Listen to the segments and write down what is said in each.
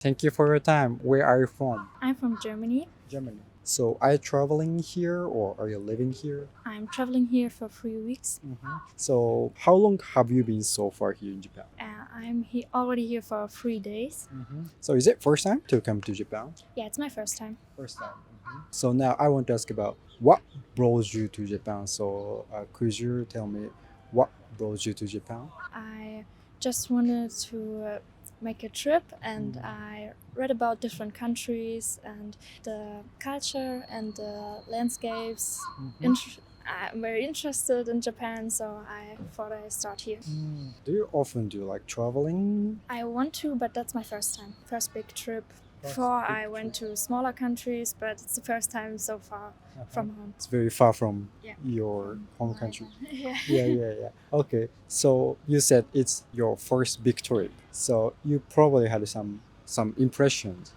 Thank you for your time. Where are you from? I'm from Germany. Germany. So are you traveling here or are you living here? I'm traveling here for 3 weeks. So how long have you been so far here in Japan? I'm already here for 3 days. So is it first time to come to Japan? Yeah, it's my first time. First time. So now I want to ask about what brought you to Japan. So could you tell me what brought you to Japan? I just wanted to make a trip, and I read about different countries and the culture and the landscapes. I'm very interested in Japan, so I thought I'd start here. Do you often do like traveling? I want to, but that's my first time. First big trip. Before I went to smaller countries, but it's the first time so far from home. It's very far from Yeah. your home country. Yeah. Yeah. Okay, so you said it's your first big trip. So you probably had some impressions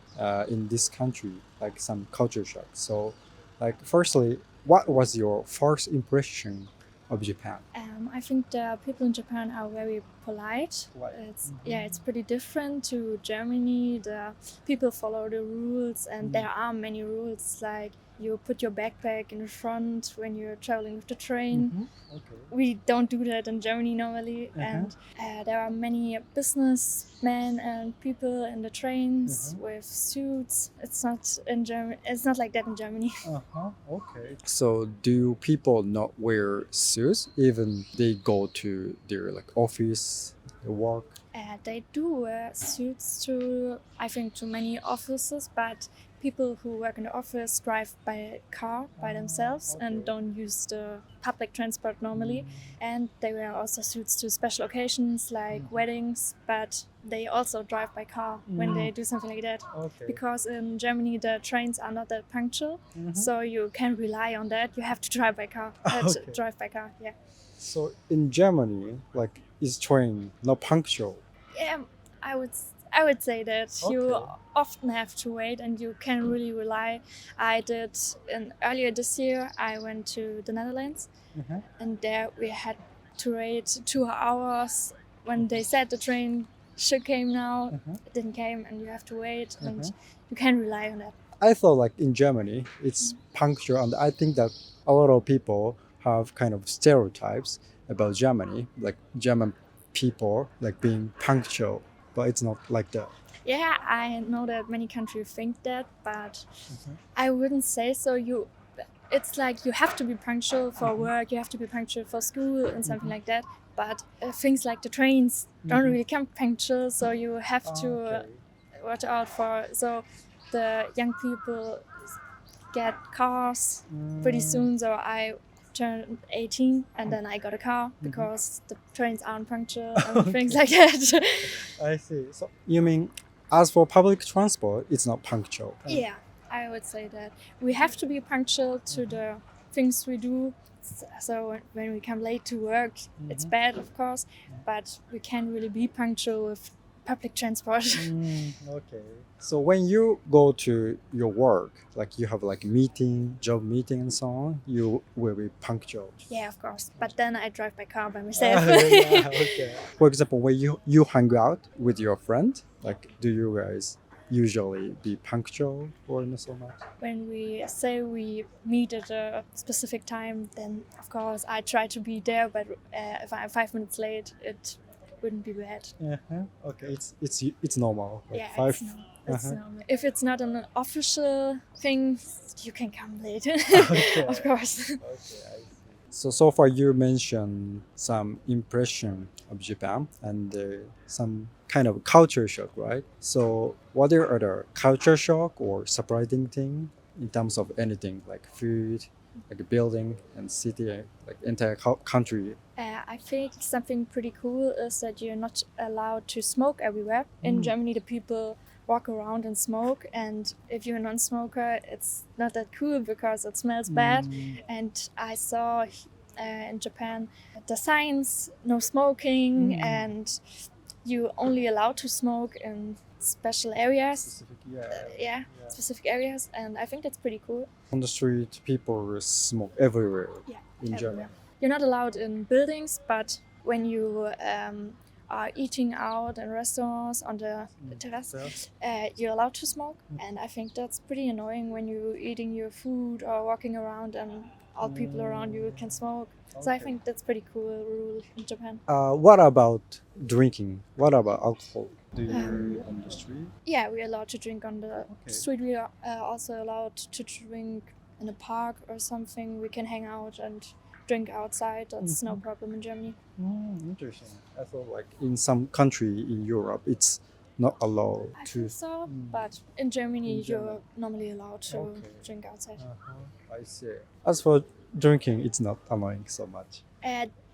in this country, like some culture shock. So, like, firstly, what was your first impression of Japan? I think the people in Japan are very polite. Polite. It's pretty different to Germany. The people follow the rules, and there are many rules, like you put your backpack in front when you're traveling with the train. Okay. We don't do that in Germany normally, and there are many businessmen and people in the trains with suits. It's not in Germany. It's not like that in Germany. Okay. So do people not wear suits even they go to their like office, their work? They do wear suits to, I think, to many offices, but people who work in the office drive by car by themselves and don't use the public transport normally. And they wear also suits to special occasions like weddings, but they also drive by car when they do something like that. Okay. Because in Germany the trains are not that punctual, so you can't rely on that. You have to drive by car. Drive by car, yeah. So in Germany, like, is train not punctual? Yeah, I would say that you Okay. often have to wait, and you can really rely. I did earlier this year. I went to the Netherlands, and there we had to wait 2 hours when they said the train should came now. It didn't came, and you have to wait, and you can rely on that. I thought like in Germany it's punctual, and I think that a lot of people have kind of stereotypes about Germany, like German people like being punctual, but it's not like that. Yeah, I know that many countries think that, but I wouldn't say so. It's like you have to be punctual for work, you have to be punctual for school and something like that. But things like the trains don't really come punctual, so you have to watch out for. So the young people get cars pretty soon. So I turned 18 and then I got a car because the trains aren't punctual and things like that. I see. So you mean as for public transport, it's not punctual? Yeah, I would say that we have to be punctual to the things we do. So when we come late to work, it's bad, of course, but we can't really be punctual with public transport. Okay. So when you go to your work, like you have like meeting, job meeting and so on, you will be punctual. Yeah, of course. But then I drive by car by myself. Okay. For example, when you hang out with your friend, like do you guys usually be punctual or not so much? When we say we meet at a specific time, then of course I try to be there. But if I'm 5 minutes late, it wouldn't be bad. Okay, it's normal. Like Yeah, five. it's normal. If it's not an official thing, you can come late. Of course. Okay, I see. So far you mentioned some impression of Japan and some kind of culture shock, right? So what are other culture shock or surprising thing in terms of anything like food, like building and city, like entire country? I think something pretty cool is that you're not allowed to smoke everywhere. In Germany, the people walk around and smoke, and if you're a non-smoker, it's not that cool because it smells bad. And I saw in Japan the signs, no smoking, and you only allowed to smoke in special areas. Specific areas, and I think that's pretty cool. On the street, people smoke everywhere Yeah, in everywhere. Germany. You're not allowed in buildings, but when you are eating out in restaurants on the terrace, you're allowed to smoke. And I think that's pretty annoying when you're eating your food or walking around and all people around you can smoke. So I think that's pretty cool rule in Japan. What about drinking? What about alcohol? Do you drink on the street? Yeah, we're allowed to drink on the street. We are also allowed to drink in a park or something. We can hang out and drink outside. That's no problem in Germany. Interesting. I thought like in some country in Europe, it's not allowed I to. think so, but in Germany, you're normally allowed to drink outside. I see. As for drinking, it's not annoying so much.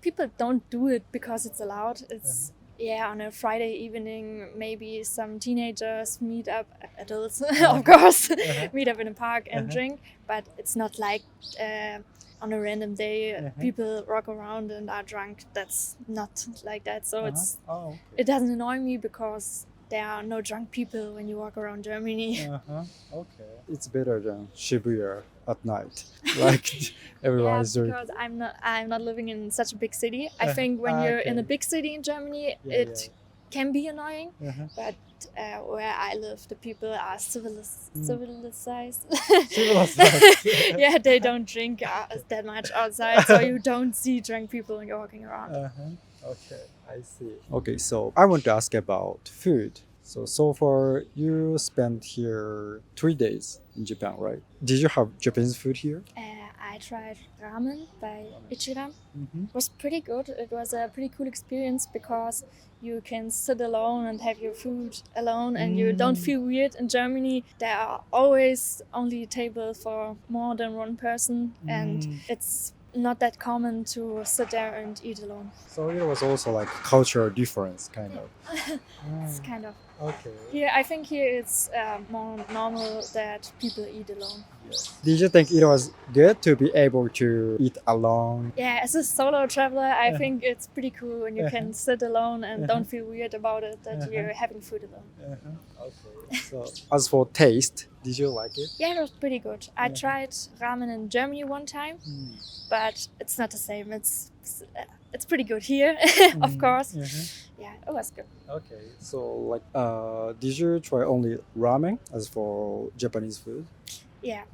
People don't do it because it's allowed. It's on a Friday evening, maybe some teenagers meet up, adults of course, meet up in a park and drink. But it's not like on a random day people walk around and are drunk. That's not like that. So it doesn't annoy me because there are no drunk people when you walk around Germany. Okay. It's better than Shibuya at night. Like everyone is drinking. Because I'm not living in such a big city. I think when you're in a big city in Germany, it can be annoying. But where I live, the people are civilized. Civilized. Yeah, they don't drink that much outside, so you don't see drunk people when you're walking around. Okay, I see. Okay, so I want to ask about food. So far you spent here 3 days in Japan, right? Did you have Japanese food here? I tried ramen by Ichiran. It was pretty good. It was a pretty cool experience because you can sit alone and have your food alone and you don't feel weird. In Germany, there are always only tables for more than one person and it's not that common to sit there and eat alone. So it was also like cultural difference, kind of. It's kind of. Okay. Yeah, I think here it's more normal that people eat alone. Did you think it was good to be able to eat alone? Yeah, as a solo traveler, I think it's pretty cool when you can sit alone and don't feel weird about it that you're having food alone. Okay. So as for taste, did you like it? Yeah, it was pretty good. I tried ramen in Germany one time, but it's not the same. It's pretty good here, of course. Yeah, it was good. Okay. So like, did you try only ramen as for Japanese food? Yeah,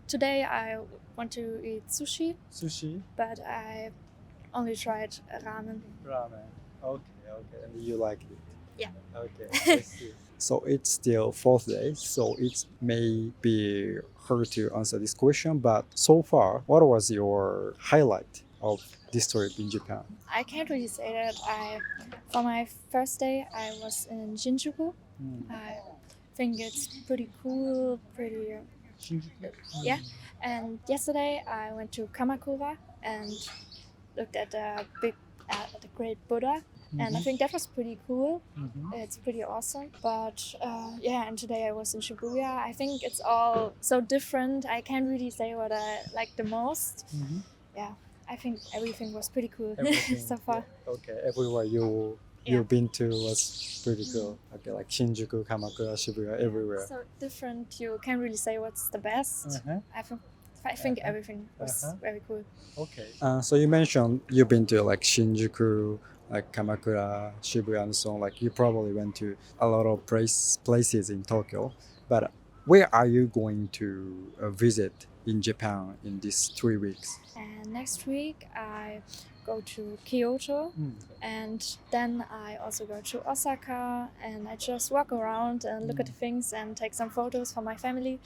today I want to eat sushi, but I only tried ramen. Ramen. Okay. And you like it? Yeah. Okay. I see. So it's still 4th day, so it may be hard to answer this question, but so far, what was your highlight of this trip in Japan? I can't really say that. For my first day, I was in Shinjuku. I think it's pretty cool, yeah. And yesterday I went to Kamakura and looked at the great Buddha. And I think that was pretty cool. It's pretty awesome. But and today I was in Shibuya. I think it's all so different. I can't really say what I like the most. Yeah, I think everything was pretty cool so far. Okay, everywhere you've been to was pretty cool. Okay, like Shinjuku, Kamakura, Shibuya, everywhere. So different. You can't really say what's the best. I think everything was very cool. Okay. So you mentioned you've been to like Shinjuku, like Kamakura, Shibuya, and so on. Like you probably went to a lot of places in Tokyo. But where are you going to visit in Japan in these 3 weeks? And next week I go to Kyoto and then I also go to Osaka and I just walk around and look at the things and take some photos for my family.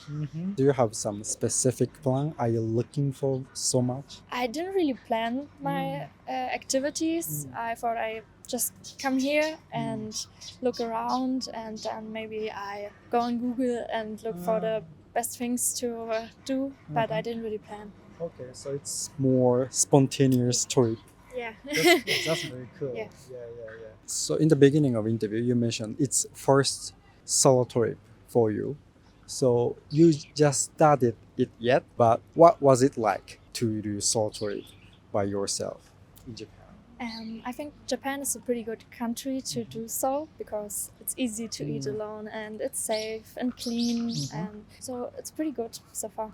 Do you have some specific plan? Are you looking for so much? I didn't really plan my activities. I thought I just come here and look around and then maybe I go on Google and look for the best things to do, but I didn't really plan. Okay, so it's more spontaneous trip. Yeah. That's very cool. Yeah. So in the beginning of interview, you mentioned it's first solo trip for you. So you just started it yet, but what was it like to do solo trip by yourself in Japan? I think Japan is a pretty good country to do so because it's easy to eat alone and it's safe and clean and so it's pretty good so far.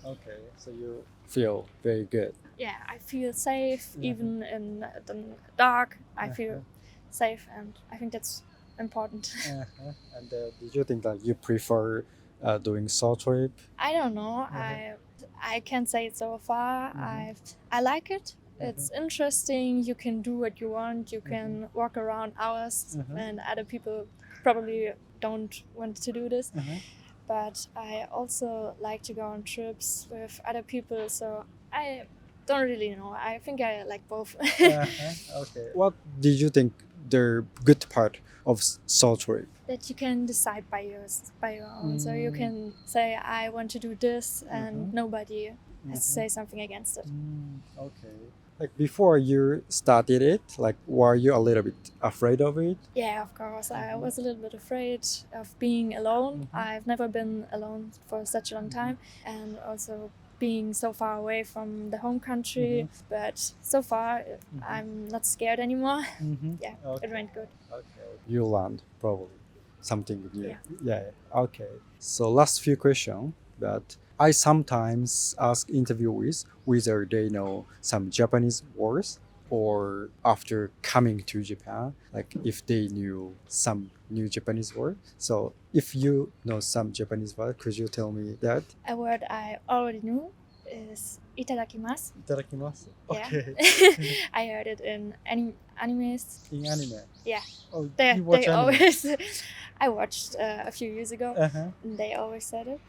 Okay, so you feel very good. Yeah, I feel safe even in the dark. I feel safe, and I think that's important. And did you think that you prefer doing solo trip? I don't know. I can't say it so far. I like it. It's interesting. You can do what you want. You can walk around hours, and other people probably don't want to do this. But I also like to go on trips with other people, so I don't really know. I think I like both. Okay. What did you think the good part of solo trip? That you can decide by your own. So you can say, I want to do this, and nobody has to say something against it. Okay. Like before you started it, like were you a little bit afraid of it? Yeah, of course. I was a little bit afraid of being alone. I've never been alone for such a long time, and also being so far away from the home country. But so far, I'm not scared anymore. Yeah, Okay. it went good. Okay. You learned probably something new. Yeah. Okay. So last few questions, but I sometimes ask interviewees whether they know some Japanese words or after coming to Japan, like if they knew some new Japanese word. So if you know some Japanese word, could you tell me that? A word I already knew is いただきます. いただきます. Yeah. Okay. I heard it in animes. In anime. Yeah. Oh, They you watch anime? always. I watched a few years ago. And they always said it.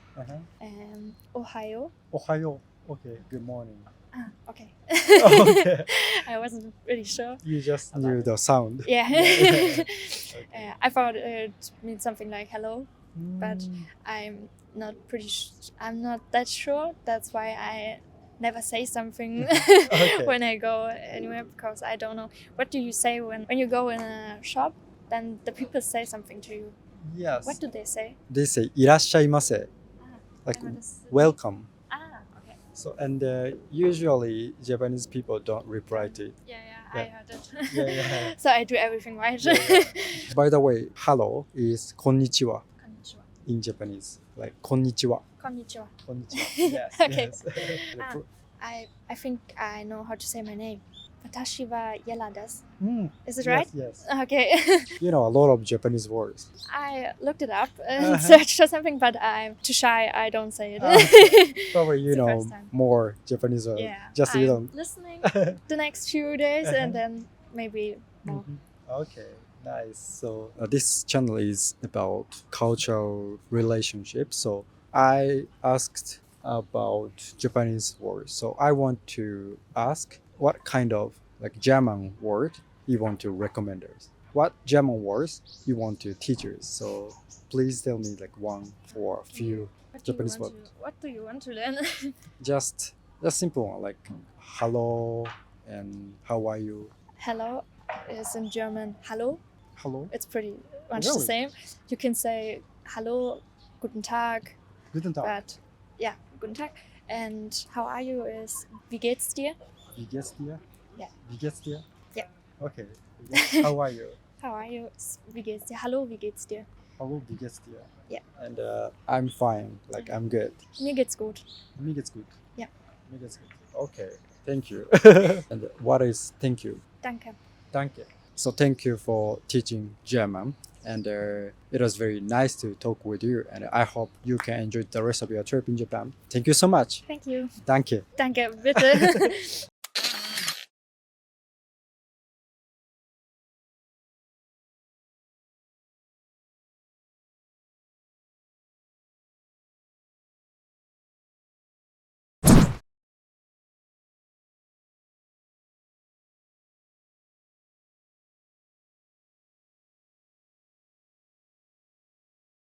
Ohayo. Ohayo. Okay. Good morning. Ah, okay. Okay. I wasn't really sure. You just knew the sound. Yeah. Okay. I thought it meant something like hello, but I'm not I'm not that sure. That's why I never say something when I go anywhere, because I don't know. What do you say when you go in a shop? Then the people say something to you. Yes. What do they say? They say いらっしゃいませ. Like welcome. Ah, okay. So and usually Japanese people don't reply to it. Yeah, Yeah. I heard it. Yeah. So I do everything right. By the way, hello is こんにちは Konnichiwa. in Japanese. Like こんにちは. Konnichiwa. こんにちは. Yes. Okay. Yes. I think I know how to say my name. Watashi wa Yala desu. Is it Yes, right? Yes. Okay. You know a lot of Japanese words. I looked it up and searched for something, but I'm too shy. I don't say it. Probably you It's the know first time. more Japanese words. Yeah. Just I'm you don't. listening the next few days and then maybe more. Okay, nice. So this channel is about cultural relationships. So I asked about Japanese words. So I want to ask what kind of like German word you want to recommend us. What German words you want to teach us. So please tell me like one or a few Japanese words. What do you want to learn? Just simple one like hello and how are you? Hello is in German hallo. Hello. It's pretty much the Really? same. You can say hallo, guten Tag, Guten Tag. but yeah, guten Tag. And how are you is wie geht's dir? Wie geht's dir? Yeah. Wie geht's dir? Yeah. Okay. How are you? How are you? Wie geht's dir? Hallo, wie geht's dir? Hallo, wie geht's dir? Yeah. And I'm fine. Like I'm good. Mir geht's gut. Mir geht's gut. Yeah. Mir geht's gut. Okay. Thank you. And what is thank you? Danke. Danke. So thank you for teaching German. And it was very nice to talk with you. And I hope you can enjoy the rest of your trip in Japan. Thank you so much. Thank you. Danke. Danke, bitte.